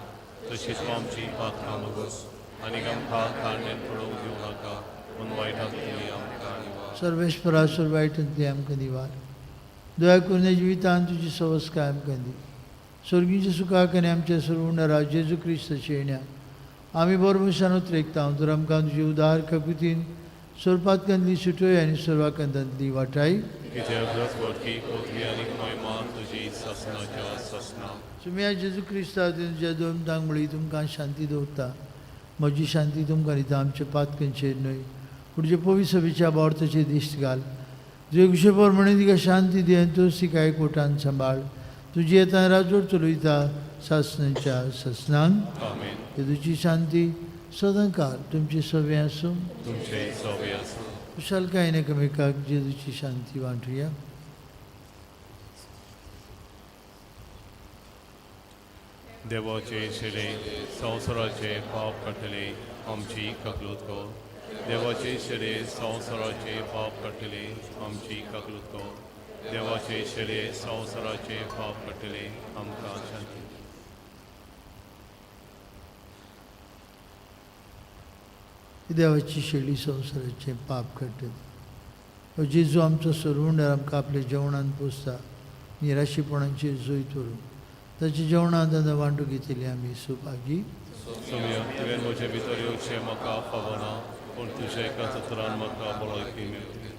तशीच आमची पातकां मागोस आनी आमकां काणयेन पडोवंक दिवं नाका पूण वायटांतली आमकां निवार. सर्वेश्वरा वायटांतली आमकां निवार. दया करून जिवितांत तुजी संस्कार आमकां दी. स्वर्गीच्या सुखाक आनी आमच्या सर्वुंडरा जेजू क्रिस्ताच्या येण्याक आमी बरोबरशान उतरेकता. तर आमकां तुजी उदार काकुतीन सर्पातकांतली सुटय आनी सर्वांकांतांतली वाटाय. पोतली आनी महिमा तुजी ससनाच्या ससना. तुमी आज जेजू क्रिस्तांत तुज्या दोन तांगमळी तुमकां शांती दवरता. म्हजी शांती तुमकां दिता. आमचे पातकांचेर न्हय पूण जे पवित्र सभेच्या बावर्थाचेर दिश्ट घाल. तुजे कुशे प्रमाणे तिका शांती दी आनी तूं सिकाय कोटान सांबाळ. तुजी येता राजवट चलयता सासनांच्या ससनांक. तुजी शांती सदां काल तुमची सवे आसूं. कुशालकायेन एकामेकाक जेजूची शांती वांटुया. देवाचे शेले संवसाराचे पाप काडटले आमची काकलूत कर. देवाचे शेले संवसाराचे पाप काडटले आमची काकलूत कर. देवाचे शेले संवसाराचे पाप काडटले आमकां शांती. देवाची शेळी संवसाराचें पाप काडटली. जेजू आमचो सर्वुंडार आमकां आपल्या जेवणान पोसता. निराशीपणांचेर जैत व्हरून ताच्या जेवणांत आतां वांटो घेतली आमी सुभागी. तुवें म्हजे भितर येवचें म्हाका फावना पूण तुज्या एका सत्रान म्हाका भलायकी मेळटली.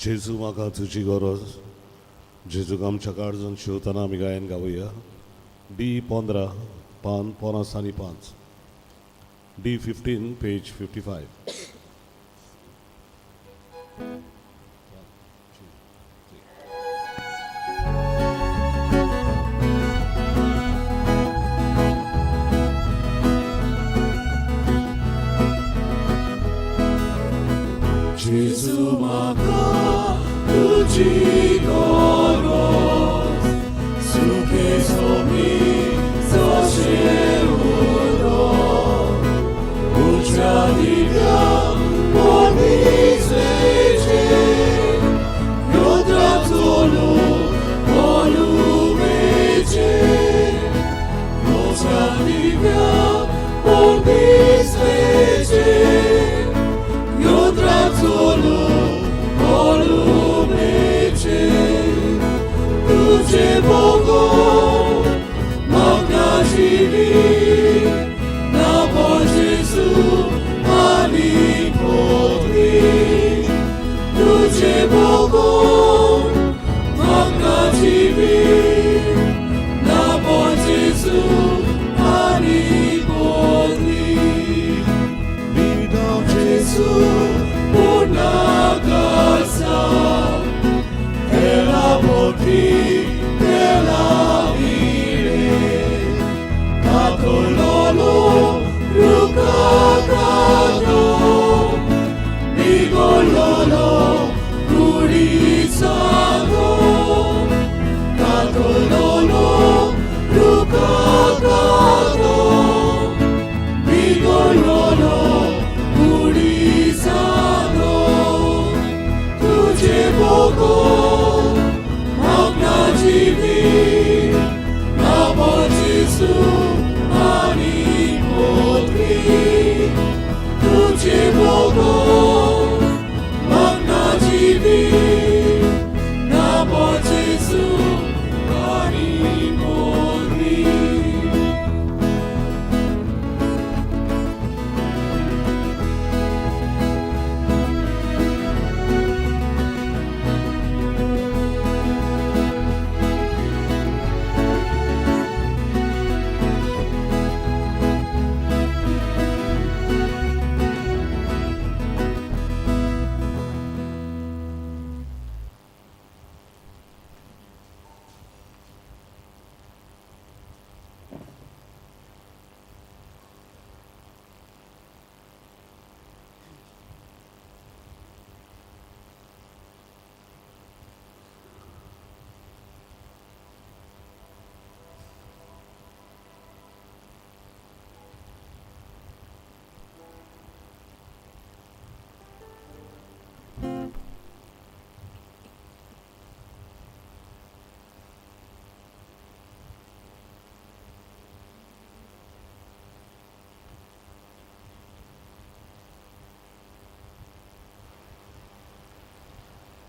जेजू म्हाका तुजी गरज. जेजूक आमच्या काळजान शिवतना आमी गायन गावया. D15 पान 50 आनी 5. D15 page 55. Jesu maka tuji goros suke somi sosheudo uchadivya pomisleche yodrapsolu olumeche yodrapsivya pomisleche yodrapsolu olumeche tuझे Bogu magna živi na Božesu ani podri tuझे Bogu magna živi na Božesu ani podri Vidam Jesu punagasa Ela potri Ela vire Katololo Rukakato Migololo Rurisano Katololo Rukakato Migololo Rurisano तुझे Bogu magna živi na Božesu ani podri tuझे Bogu magna živi na Božesu ani podri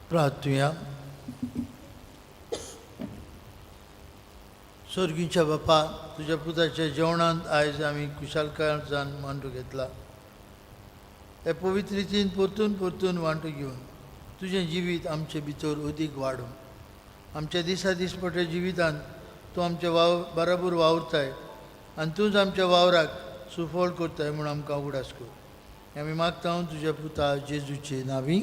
प्रार्थूया. स्वर्गीच्या बापा, तुझ्या पुताच्या जेवणांत आयज आमी कुशालकायान वांटो घेतला. हे पवित्र रितीन परतून परतून वांटो घेवन तुझें जिवीत आमचे भितर अदीक वाडूं. आमच्या दिसा दिसपट्या जिवितांत तूं आमच्या बराबर वावरताय आनी तूंच आमच्या वावराक सुफळ करताय म्हूण आमकां उगडास कर. आमी मागता तुझ्या पुता जेजूचे नांवी.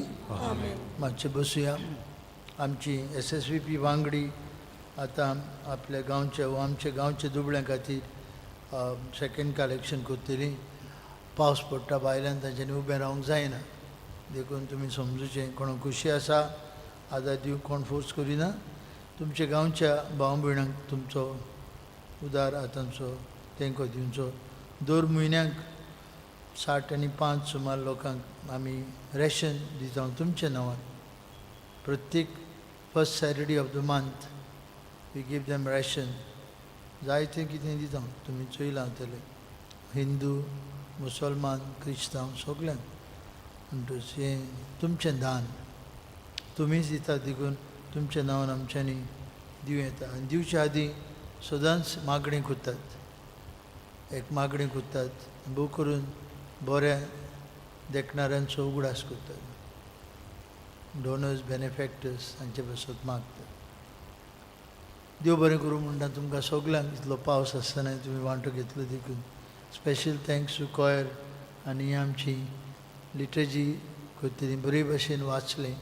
मातशें बसुया. आमची SSVP वांगडी आतां आपल्या गांवच्या वा आमच्या गांवच्या दुबळ्यां खातीर सेकंड कलेक्शन करतली. पावस पडटा, भायल्यान तांच्यांनी उबें रावंक जायना. देखून तुमी समजुचें. कोणाक खुशी आसा आदार दिवंक कोण फोर्स करिना. तुमच्या गांवच्या भाव भयणांक तुमचो उदार आतांचो तेंको दिवचो. दर म्हयन्याक 60 आनी 5 सुमार लोकांक आमी रेशन दिता तुमच्या नांवान. प्रत्येक first Saturday of the month we give them ration. जायतें कितें दिता तुमी चोयलां आसतलें. हिंदू, मुसलमान, क्रिस्तांव सगळ्यांक. म्हणटच हें तुमचें दान तुमीच दितात. देखून तुमच्या नांवान आमच्यांनी दिवं येता. आनी दिवच्या आदीं सदांच मागणी करतात. एक मागणी करतात. भोव करून बऱ्या देखणाऱ्यांचो उगडास करतात. डोनर्स, बेनिफॅक्टर्स हांचे बसत मागतात. देव बरें करूं म्हणटा तुमकां सगळ्यांक. इतलो पावस आसतना तुमी वांटो घेतलो देखून स्पेशल थँक्स टू कॉयर. आनी आमची लिटर्जी करतली बरे भशेन वाचलें,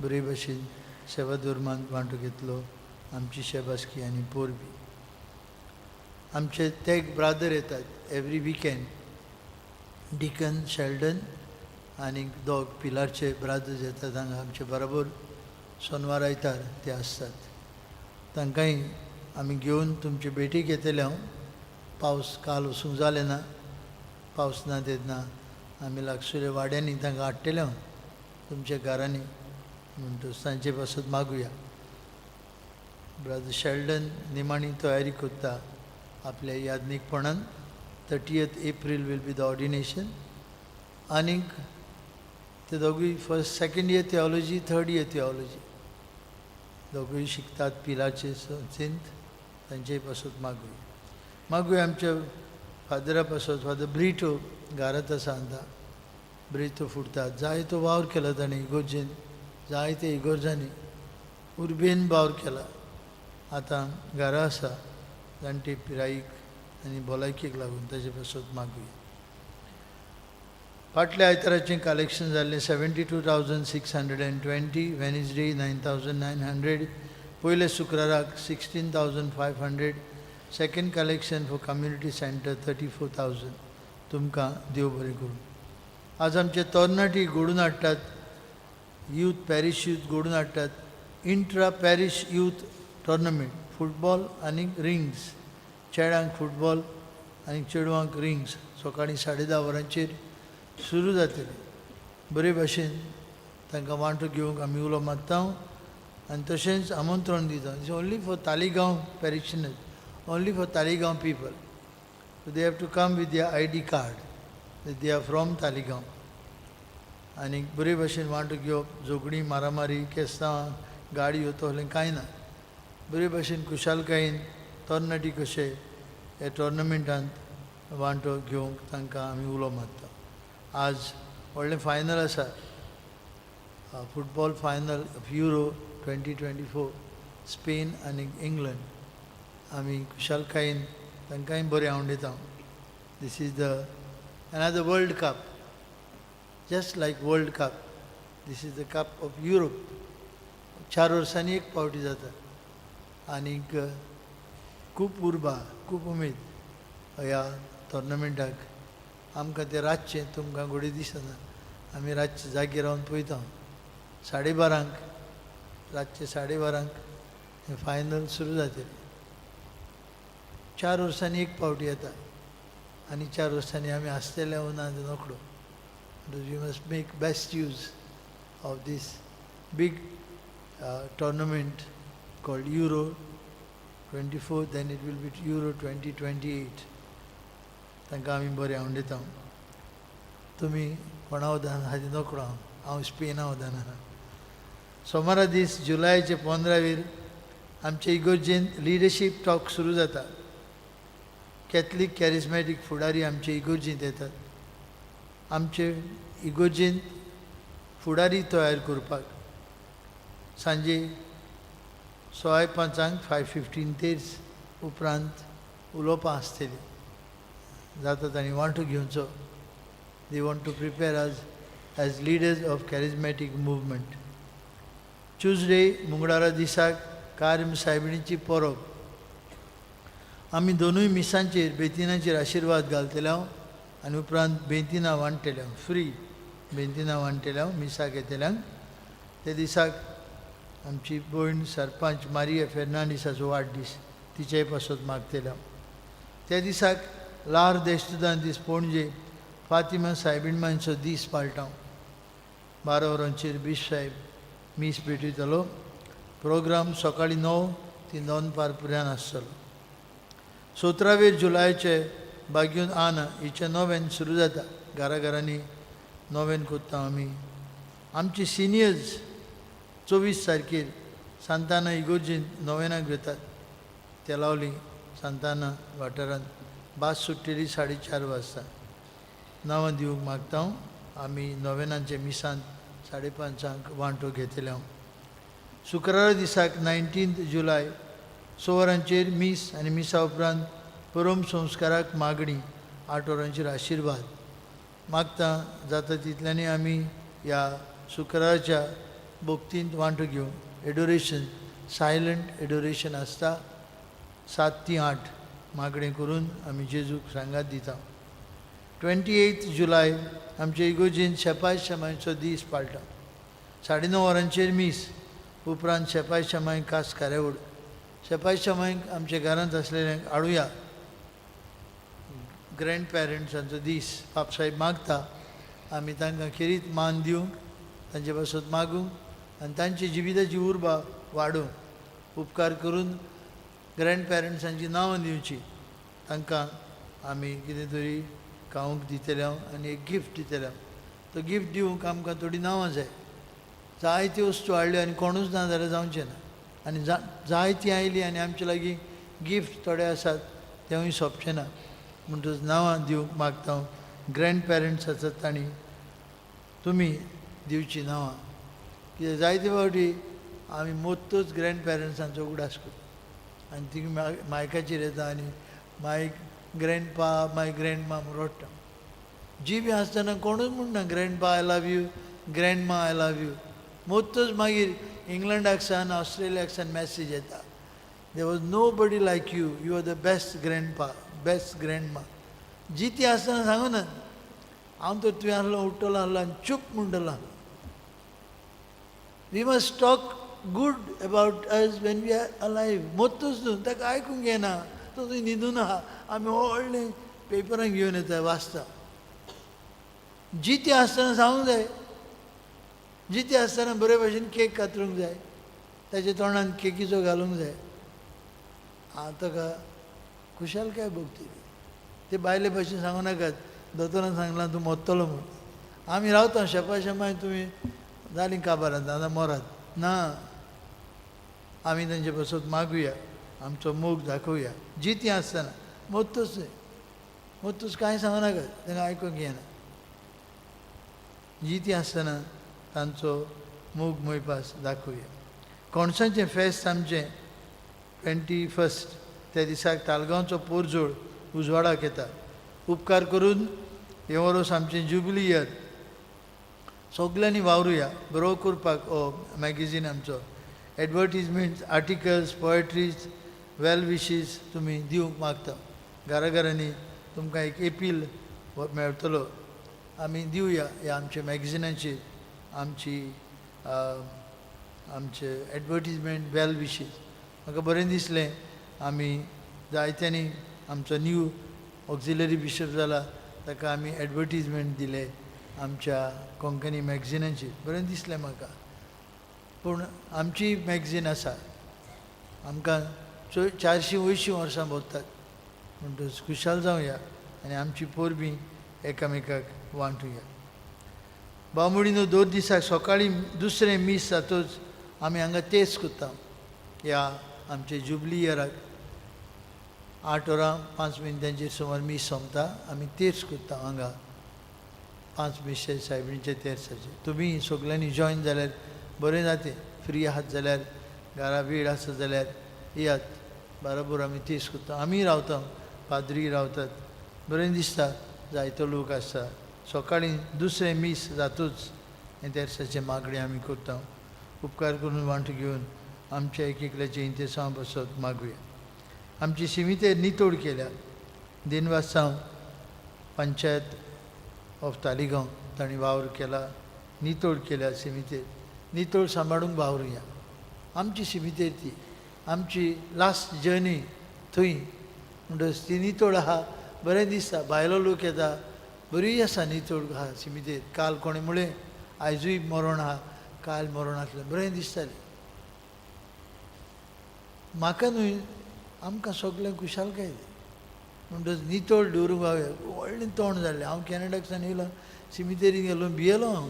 बरे भशेन सेवा धर्मांत वांटो घेतलो. आमची शेबासकी आनी पोरबी. आमचे ते ब्रादर येतात एवरी विकेंड. डिकन शेल्डन आनी दोग पिलारचे ब्रादर्स येतात हांगा आमचे बरोबर सोनवार आयतार ते आसतात. तांकांय आमी घेवन तुमचे भेटीक येतले हांव. पावस काल वचूंक जालें ना, पावस ना तेन्ना आमी लागसुल्या वाड्यांनी तांकां हाडटले हांव तुमच्या घरांनी म्हणटच तांचे पासत मागुया. ब्रदर शेल्डन निमाणी तयारी करता आपल्या यादनीकपणान. 30th April will be the ordination. आनीक ते दोगूय first second year theology, third year theology दोगूय शिकतात पिलाचे चिंत. तांचेय पासत मागुया आमच्या फादरा पासत फादर ब्रिटो घरात आसा आतां. ब्रिटो फुडतात. जाय तो वावर केला ताणें इगोर्जेन, जायते इगोर्जांनी उर्बेन वावर केला. आतां घरा आसा जाणटे पिरायेक आनी भलायकेक लागून ताचे पासत मागुया. फाटल्या आयताराचें कलेक्शन जाल्लें 72,620, वेनिसडे 9,900, पयले शुक्राराक 16,500, second collection for community centre 34,000. तुमकां देव बरें करूं. आज आमचे तरणाटी घडोवन हाडटात, यूथ पॅरीश यूथ घडोवन हाडटात intra parish youth tournament. Football आनी रिंग्स, चेड्यांक फुटबॉल आनी चेडवांक रिंग्स सकाळीं 10:30 वरांचेर सुरू जातली. बरे भाशेन तांकां वांटो घेवंक आमी उलो मारता आनी तशेंच आमंत्रण दिता. It's only for Taleigao parishioners, only for Taleigao people. So they have to come with their ID card that they are from Taleigao. आनी बरे भाशेन वांटो घेवप, झगडीं मारामारी केसां गाडयो तसलें कांय ना. बरे भाशेन खुशालकायेन तरणाटी कशे हे टोर्नामेंटांत वांटो घेवंक तांकां आमी उलो मारता. आज व्हडलें फायनल आसा, football final of euro 2024 Spain आनी इंग्लंड. आमी खुशालकायेन तांकांय बरें आवडयता. This is another World Cup, just like World Cup. This is the Cup of Europe. 4 वर्सांनी एक पावटी जाता. आनीक खूब उर्बा, खूब उमेद ह्या टोर्नामेंटाक. आमकां तें रातचें तुमकां घोडी दिसना. आमी रातचे जागेर रावन पळयता. 12:30 रातचे 12:30 हें फायनल सुरू जातलें. 4 वर्सांनी एक पावटी येता आनी 4 वर्सांनी आमी आसतले वो ना तें नोकळो. We must make best use of this big tournament called Euro 24, then it will be Euro 2028. तांकां आमी बरें आवडयता. तुमी कोणा वदान हाजी नोकळो हांव स्पेना वदान आहा. सोमारा दीस जुलायाचे 15 आमचे इगोर्जेन लिडरशीप टॉक सुरू जाता. कॅथलीक कॅरिझमॅटीक फुडारी आमचे इगोर्जेंत येतात. आमचे इगोर्जेंत फुडारी तयार करपाक सांजे 5:15 5:15 तेर्स उपरांत उलोवपां आसतलीं. जाता तांणी वांटो घेवचो. They want to prepare us as leaders of charismatic movement. Tuesday मंगळारा दिसाक कार्म सायबिणीची परब. आमी दोनूय मिसांचेर बेतिनाचेर आशिर्वाद घालतले हांव आनी उपरांत बेतिनां वांटतले हांव. फ्री बेतिनां वांटतले हांव मिसाक येतल्यांक. ते दिसाक आमची भयण सरपंच मारिया फेर्नांडीसाचो वाडदीस, तिचेय पासत मागतले हांव. त्या दिसाक लार देशतुदान दीस पणजे फातिमा सायबिणमांचो दीस पाळटा हांव. 12 वरांचेर बीश साहेब मीस भेटयतलो. प्रोग्राम सकाळीं 9 ते 9 पर्यंत आसतलो. 17 जुलायाचे बाग्यून आना हिचे नोवेन सुरू जाता. घराघरांनी नोवेन करता आमी. आमचे सिनियर्स 24 तारखेर सांताना इगोर्जेंत नोवेनाक घेतात. तेलावली सांताना वाठारांत बास सुट्टेली 4:30 वाजता. नांवां दिवंक मागता हांव. आमी नोवेनांचे मिसांत 5:30 वांटो घेतले हांव. शुक्रारा दिसाक 19 जुलाय 6 वरांचेर मीस आनी मिसा उपरांत परम संस्काराक मागणी 8 वरांचेर आशिर्वाद मागता. जाता तितल्यांनी आमी ह्या शुक्राराच्या भोक्तींत वांटो घेवं. एडोरेशन, सायलंट एडोरेशन आसता 7 ते 8 मागणें करून आमी जेजूक सांगात दिता. 28 जुलय आमचे इगोजीन शेपाय शमायचो दीस पाळटा. 9:30 वरांचेर मीस उपरांत शेपाय शमाय खास कार्यावळ. शेपाय शमायक आमच्या घरांत असलेल्यांक हाडुया. ग्रँड पॅरंट्सांचो दीस बापसाहेब मागता आमी तांकां खेरीत मान दिवंक, तांचे पासत मागूंक आनी तांची जिविताची उर्बा वाडोवंक. उपकार करून ग्रँड पॅरंट्सांची नांवां दिवची. तांकां आमी कितें तरी खावंक दितले आनी एक गिफ्ट दितले. तो गिफ्ट दिवंक आमकां थोडी नांवां जाय. जायत्यो वस्तू हाडल्यो आनी कोणूच ना जाल्यार जावचें ना. आनी जायतीं आयलीं आनी आमचे लागीं गिफ्ट थोडे आसात तेवूय सोंपचें ना. म्हणटच नांवां दिवंक मागता हांव. ग्रँड पॅरंट्स आसात तांणी तुमी दिवची नांवां. कित्याक जायते फावटी आमी मोत्तूच ग्रँड पॅरंट्सांचो उगडास करता आनी ती मायकाचेर येता आनी मायक ग्रँड पा माय ग्रँड मा म्हूण रडटा. जी बी आसतना कोणूच म्हणना grandpa I love you, grandma I love you. मोत्तूच मागीर इंग्लंडाक सान ऑस्ट्रेलियाक सान मॅसेज येता, there was nobody like you, you are the best grandpa, best grandma. जी ती आसतना सांगूना हांव तर तुवें आसलो उठ्ठलो आसलो आनी चूप म्हणटलो. We must talk good about us when we are alive. मोत्तूच न्हू, ताका आयकूंक येना, तो थंय न्हिदून आहा. आमी व्हडले पेपरांक घेवन येता वाचता. जी ती आसतना सांगूंक जाय. जी ती आसतना बरे भशेन केक कातरूंक जाय, ताच्या तोंडान केकीचो घालूंक जाय. हांव ताका खुशालकाय भोगतली. ते बायले भशेन सांगूं नाकात दोतोरान सांगलां तूं मोत्तलो म्हूण. आमी रावता शेपा शेमाय तुमी जालीं काबारांत आतां मोरात ना. आमी तांचे पासत मागुया, आमचो मोग दाखोवया. जी ती आसतना मोत्तूच न्हय, मोत्तूच कांय सांगू नाकात, तांकां आयकूंक येना. जी ती आसतना तांचो मोग मोयपास दाखोवया. कोणसाचें फेस्त आमचें 21 त्या दिसाक तालगांवचो पोरजोळ उजवाडाक येता. उपकार करून हे वरोस आमचें जुबिली इयर सगल्यांनी वावरुया. बरो करपाक हो मॅगझीन आमचो एडवर्टिजमेंट्स, आर्टिकल्स, पोएट्रीज, वेल विशीज तुमी दिवंक मागता. घराघरांनी तुमकां एक एपील मेळटलो. आमी दिवया ह्या आमच्या मॅगझिनाचेर आमचे एडवर्टिजमेंट, वेल विशीज. म्हाका बरें दिसलें आमी जायत्यांनी आमचो न्यू ऑक्झिलरी बिशप जाला ताका आमी एडवर्टिजमेंट दिले आमच्या कोंकणी मॅगझिनाचेर. बरें दिसलें म्हाका. पूण आमची मॅगझीन आसा, आमकां 480 वर्सां भोगतात. म्हणटच खुशाल जावया आनी आमची पोरबीं एकामेकाक वांटुया. बामुडीनो 2 दिसाक सकाळीं दुसरें मीस जातूच आमी हांगा तेच करता. ह्या आमचे जुबली इयराक 8:05 सुमार मीस सोंपता. आमी तेच करता हांगा 5 मिशे सायबिणीचे तेर्साचे. तुमी सगल्यांनी जॉयन जाल्यार बरें जातें. फ्री आहात जाल्यार, घरा वेळ आसा जाल्यार येयात. बरोबर आमी तेच करता. आमी रावता, पाद्री रावतात. बरें दिसता, जायतो लोक आसता. सकाळीं दुसरें मीस जातूच हे तेर्साचे मागणे आमी करता. उपकार करून वांटो घेवन आमच्या एक एकल्याचे इंतेसांव बसत मागुया. आमची सिमितेर नितोड केल्या. दिनवासांव पंचायत ऑफ तालिगांव तांणी वावर केला. नितोड केल्या सिमितेर. नितोड सांबाळूंक वावरुया. आमची सिमितेर ती आमची लास्ट जर्नी थंय. म्हणटच ती नितोड आहा. बरें दिसता. भायलो लोक येता. बरी आसा नितोड आहा सिमितेर. काल कोणें म्हळें आयजूय मरण आहा, काल मरण आसलें. बरें दिसतालें म्हाका न्हय, आमकां सगळ्यांक खुशालकाय. म्हणटच नितोड दवरूंक हांवें व्हडलें तोंड जाल्लें. हांव कॅनडाक सावन येयलो, सिमितेरीन गेलो, भियेलो हांव.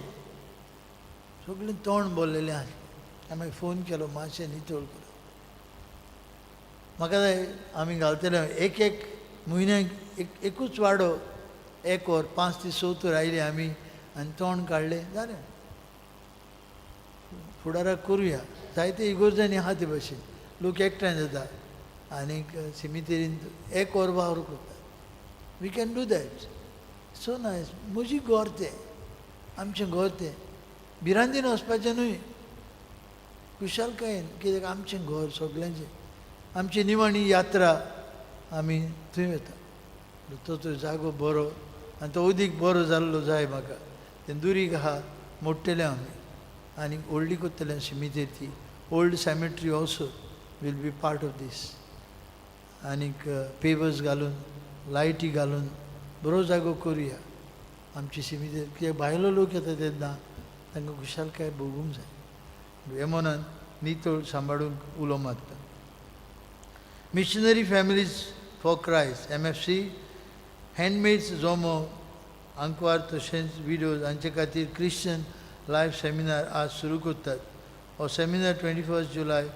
सगळें तोंड भरलेलें आसलें. हांवें मागीर फोन केलो, मातशें नितोड कर. म्हाका जाय आमी घालतले एक म्हयन्याक एकूच वाडो 1 वर 5 ते 6 तर आयले आमी आनी तोंड काडलें जालें. फुडाराक करुया. जायते इगोर्जांनी आहा ते भशेन लोक एकठांय जाता आनीक सिमितेरीन 1 वर वावर करता. We can do that. So nice. म्हजी घर तें, आमचें घर तें. भिरांतीन वचपाचें न्हय, खुशालकायेन. कित्याक आमचें घर सगल्यांचें. आमची निमाणी यात्रा आमी थंय वता. तो जागो बरो आनी तो उदीक बरो जाल्लो जाय म्हाका तें दुरीक आहा मोडटले आमी आनी व्हडली कोत्तले सिमितेरी old cemetery also will be part of this आनीक पेवर्स घालून लायटी घालून बरो जागो करुया आमची सिमितेरी कित्याक भायलो लोक येता तेन्ना तांकां खुशालकाय भोगूंक जाय हे मनान नितळ सांबाळूंक उलो मारता missionary families for Christ MFC handmaids जोमो आंकवार तशेंच विडोज हांचे खातीर क्रिश्चन लायफ सेमिनार आज सुरू करतात हो सेमिनार 21 जुलय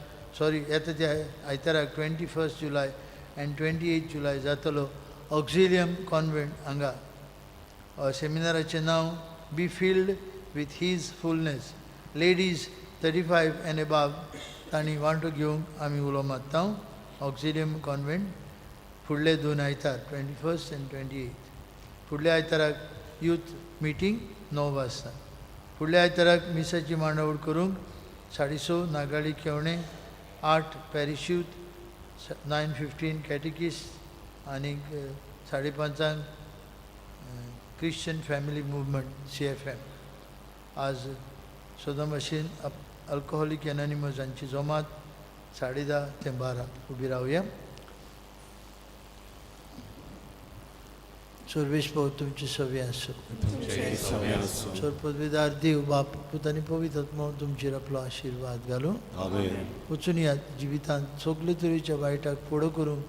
येता त्या आयताराक 21 जुलय एंड 28 जुलय जातलो ऑक्झिलियम कॉन्वेंट हांगा सेमिनाराचें नांव be filled with his fullness ladies 35 and above तांणी वांटो घेवंक आमी उलो मारता ऑक्झिलियम कॉन्वेंट फुडले 2 आयतार 21 एंड 28 फुडल्या आयताराक यूथ मिटींग 9 वाजता फुडल्या आयताराक मिसाची मांडावळ करूंक 6:30 नागाळी केवणे 8 पॅरिशूट 9:15 कॅटिकिस्ट आनीक 5:30 क्रिश्चन फॅमिली मुवमेंट CFM आज सोदा भाशेन अल्कोहोलीक एनॉनिमस हांची जमात 10:30 ते 12 उबी रावया सर्वेश भाऊ तुमची सवी आसो सर पदवीदार देव बाप पुतानी पवित्र आत्मा तुमचेर आपलो आशिर्वाद घालूं वचून या जिवितांत सगळे तरेच्या वायटाक फुडो करूंक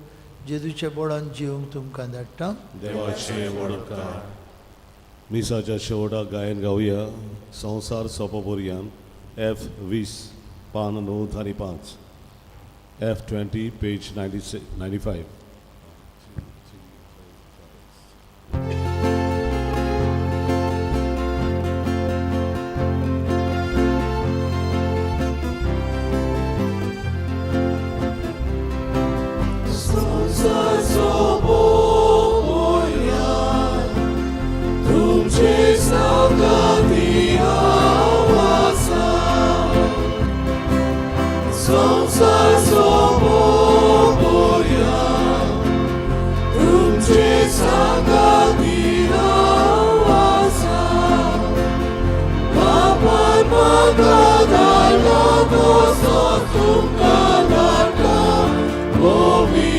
जेजूच्या बोडान जिवंक तुमकां धाडटा देवाचे वडकार मिसाच्या शेवटाक गायन गावया संवसार सोंपोपर्यंत F20 पान 9 आनी 5 F20 पेज 95 Movie